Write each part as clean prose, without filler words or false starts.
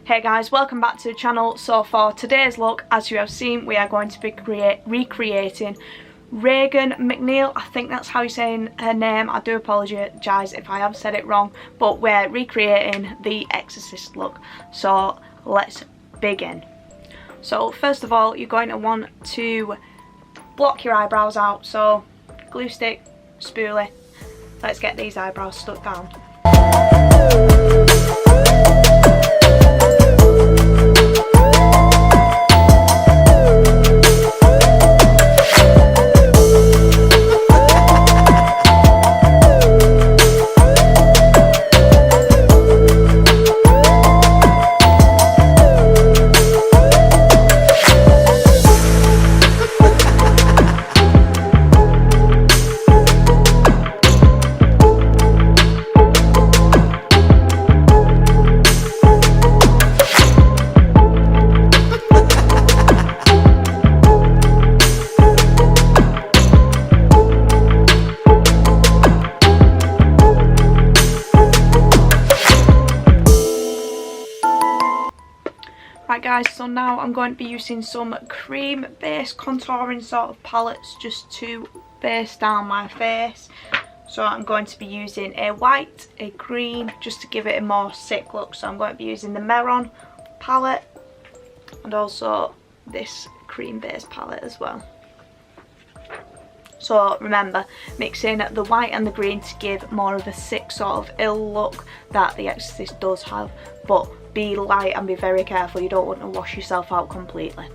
Hey guys, welcome back to the channel. So for today's look, as you have seen, we are going to be recreating Regan McNeil. I think that's how you're saying her name. I do apologise if I have said it wrong, but we're recreating the Exorcist look. So let's begin. So first of all, you're going to want to block your eyebrows out. So glue stick, spoolie. Let's get these eyebrows stuck down. Right guys, so now I'm going to be using some cream based contouring sort of palettes just to base down my face. So I'm going to be using a white, a green, just to give it a more sick look. So I'm going to be using the Meron palette and also this cream based palette as well. So remember, mixing the white and the green to give more of a sick sort of ill look that the Exorcist does have, but be light and be very careful. You don't want to wash yourself out completely.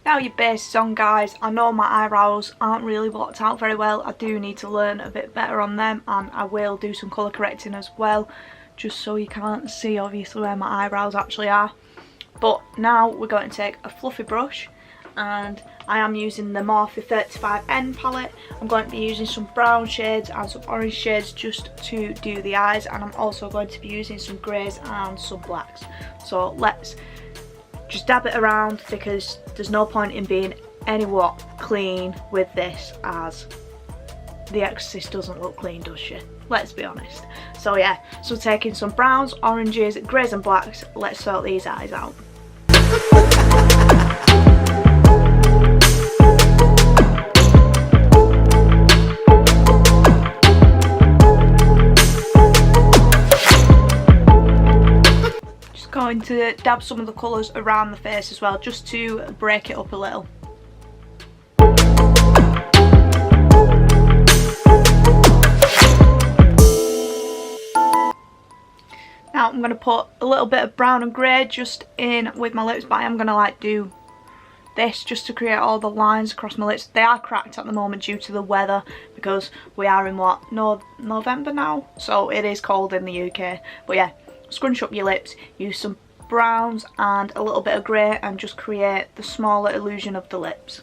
Now your base is on guys. I know my eyebrows aren't really blocked out very well. I do need to learn a bit better on them, and I will do some colour correcting as well, just so you can't see obviously where my eyebrows actually are. But now we're going to take a fluffy brush, and I am using the Morphe 35N palette. I'm going to be using some brown shades and some orange shades just to do the eyes, and I'm also going to be using some greys and some blacks. So let's just dab it around, because there's no point in being anywhat clean with this, as the Exorcist doesn't look clean, does she? Let's be honest. So yeah, so taking some browns, oranges, greys and blacks, let's sort these eyes out. Going to dab some of the colours around the face as well, just to break it up a little. Now I'm going to put a little bit of brown and grey just in with my lips, but I'm going to like do this just to create all the lines across my lips. They are cracked at the moment due to the weather, because we are in what, November now, so it is cold in the UK. But yeah, scrunch up your lips, use some browns and a little bit of grey, and just create the smaller illusion of the lips.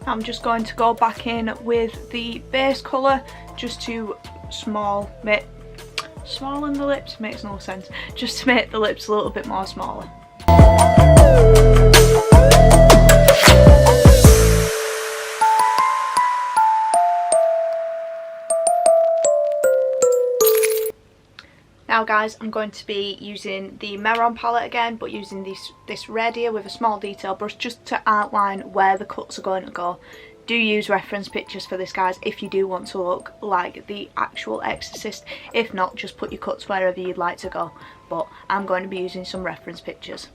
I'm just going to go back in with the base colour just to small in the lips, makes no sense, just to make the lips a little bit more smaller. Now guys, I'm going to be using the Meron palette again, but using this red here with a small detail brush just to outline where the cuts are going to go. Do use reference pictures for this guys if you do want to look like the actual Exorcist. If not, just put your cuts wherever you'd like to go. But I'm going to be using some reference pictures.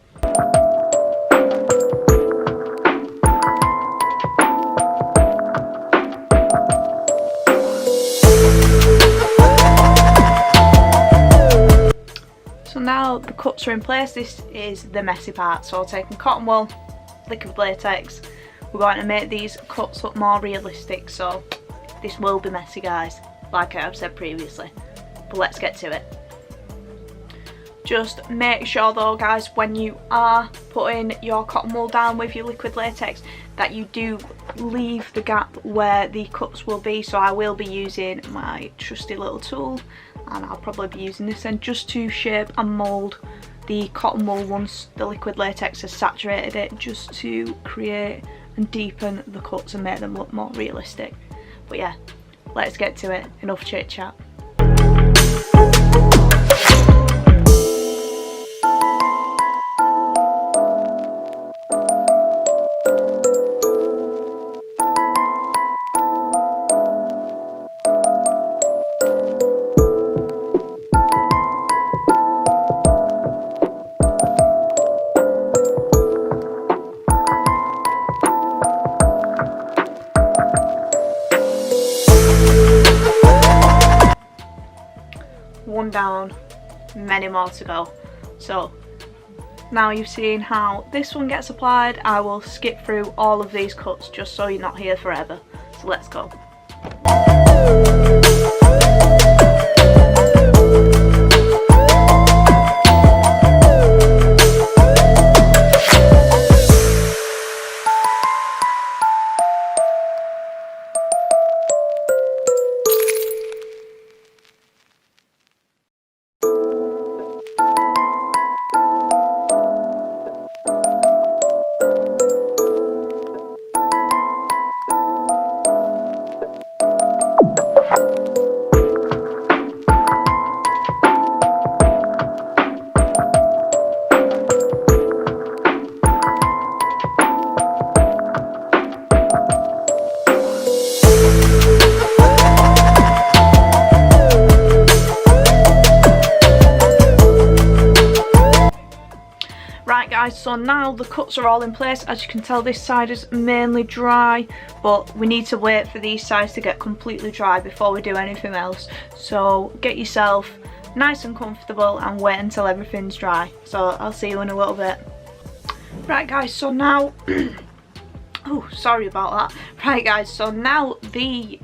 now the cuts are in place, this is the messy part. So taking cotton wool, liquid latex, we're going to make these cuts look more realistic, so this will be messy guys, like I have said previously, but let's get to it. Just make sure though guys, when you are putting your cotton wool down with your liquid latex, that you do leave the gap where the cuts will be. So I will be using my trusty little tool, and I'll probably be using this end just to shape and mould the cotton wool once the liquid latex has saturated it, just to create and deepen the cuts and make them look more realistic. But yeah, let's get to it, enough chit chat. One down, many more to go. So now you've seen how this one gets applied, I will skip through all of these cuts just so you're not here forever. So let's go. Right guys, so now the cuts are all in place. As you can tell, this side is mainly dry, but we need to wait for these sides to get completely dry before we do anything else. So get yourself nice and comfortable and wait until everything's dry. So I'll see you in a little bit. Right guys, so now oh, sorry about that. Right guys, so now the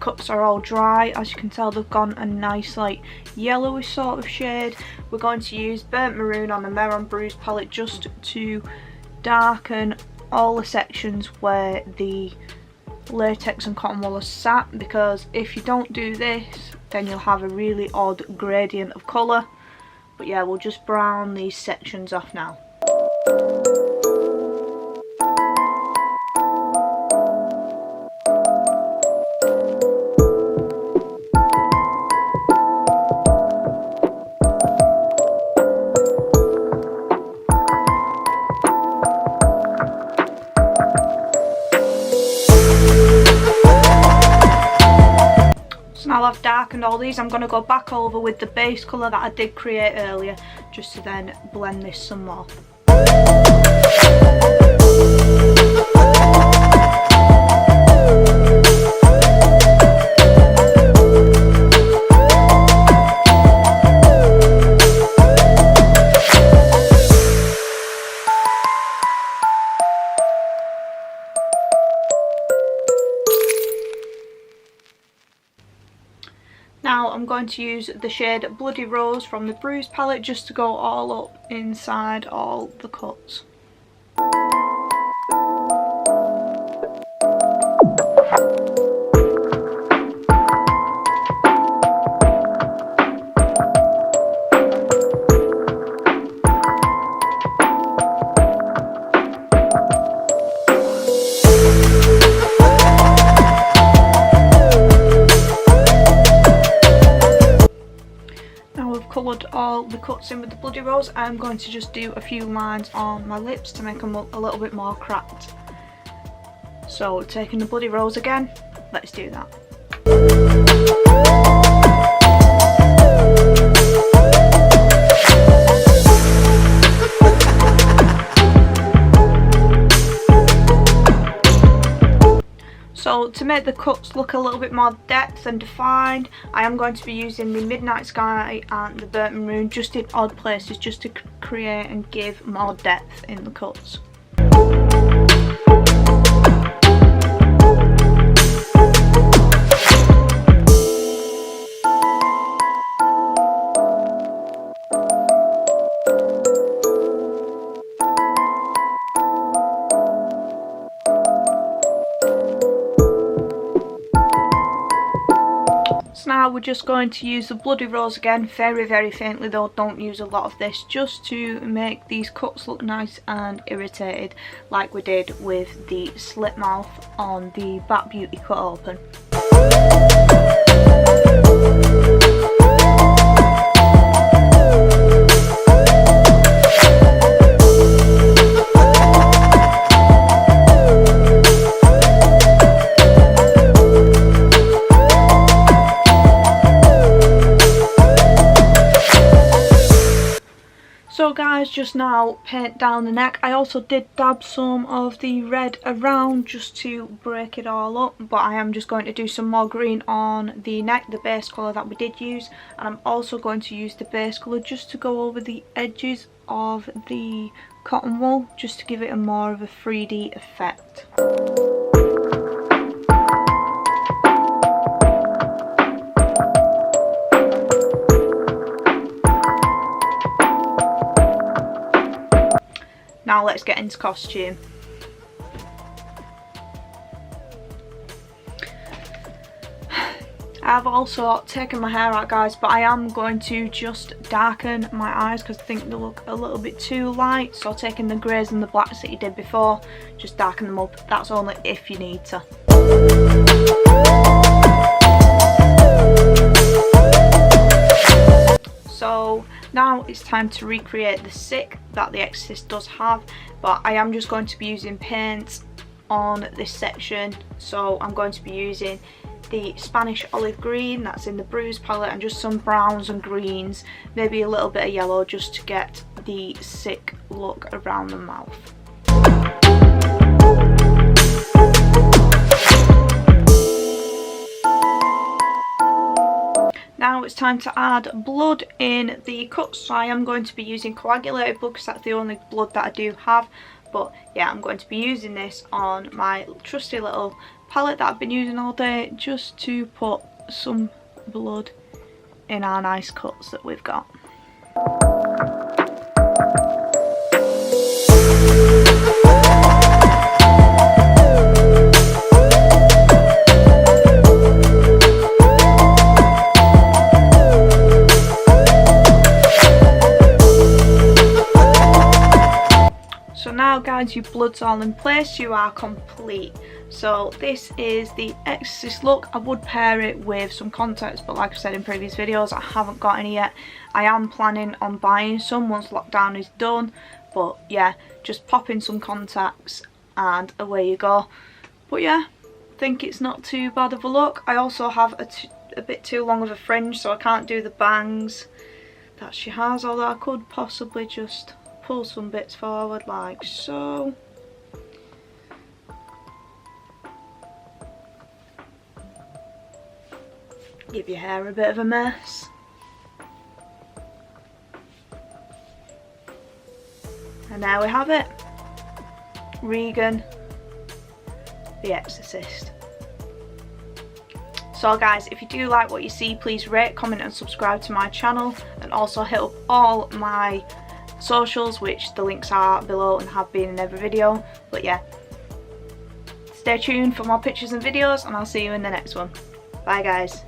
cuts are all dry. As you can tell, they've gone a nice like yellowish sort of shade. We're going to use burnt maroon on the Meron Bruise palette just to darken all the sections where the latex and cotton wool are sat, because if you don't do this then you'll have a really odd gradient of colour. But yeah, we'll just brown these sections off now. Now I've darkened all these, I'm going to go back over with the base colour that I did create earlier, just to then blend this some more. Now I'm going to use the shade Bloody Rose from the Bruise palette just to go all up inside all the cuts. Coloured all the cuts in with the Bloody Rose, I'm going to just do a few lines on my lips to make them look a little bit more cracked. So taking the Bloody Rose again, let's do that. So to make the cuts look a little bit more depth and defined, I am going to be using the Midnight Sky and the Burnt Maroon just in odd places, just to create and give more depth in the cuts. now we're just going to use the Bloody Rose again, very very faintly though, don't use a lot of this, just to make these cuts look nice and irritated like we did with the slit mouth on the Bat Beauty cut open. So guys, just now paint down the neck. I also did dab some of the red around just to break it all up, but I am just going to do some more green on the neck, the base colour that we did use, and I'm also going to use the base colour just to go over the edges of the cotton wool, just to give it a more of a 3D effect. Now let's get into costume. I've also taken my hair out guys, but I am going to just darken my eyes because I think they look a little bit too light. So taking the greys and the blacks that you did before, just darken them up. That's only if you need to. So now it's time to recreate the sick that the Exorcist does have, but I am just going to be using paint on this section. So I'm going to be using the Spanish olive green that's in the Bruise palette and just some browns and greens, maybe a little bit of yellow, just to get the sick look around the mouth. Now it's time to add blood in the cuts, so I am going to be using coagulated blood because that's the only blood that I do have. But yeah, I'm going to be using this on my trusty little palette that I've been using all day, just to put some blood in our nice cuts that we've got. So now guys, your blood's all in place, you are complete. So this is the Exorcist look. I would pair it with some contacts, but like I said in previous videos, I haven't got any yet. I am planning on buying some once lockdown is done, but yeah, just pop in some contacts and away you go. But yeah, I think it's not too bad of a look. I also have a bit too long of a fringe, so I can't do the bangs that she has, although I could possibly just pull some bits forward like so. Give your hair a bit of a mess. And there we have it. Regan, the Exorcist. So guys, if you do like what you see, please rate, comment and subscribe to my channel, and also hit up all my socials, which the links are below and have been in every video. But yeah, stay tuned for more pictures and videos, and I'll see you in the next one. Bye guys.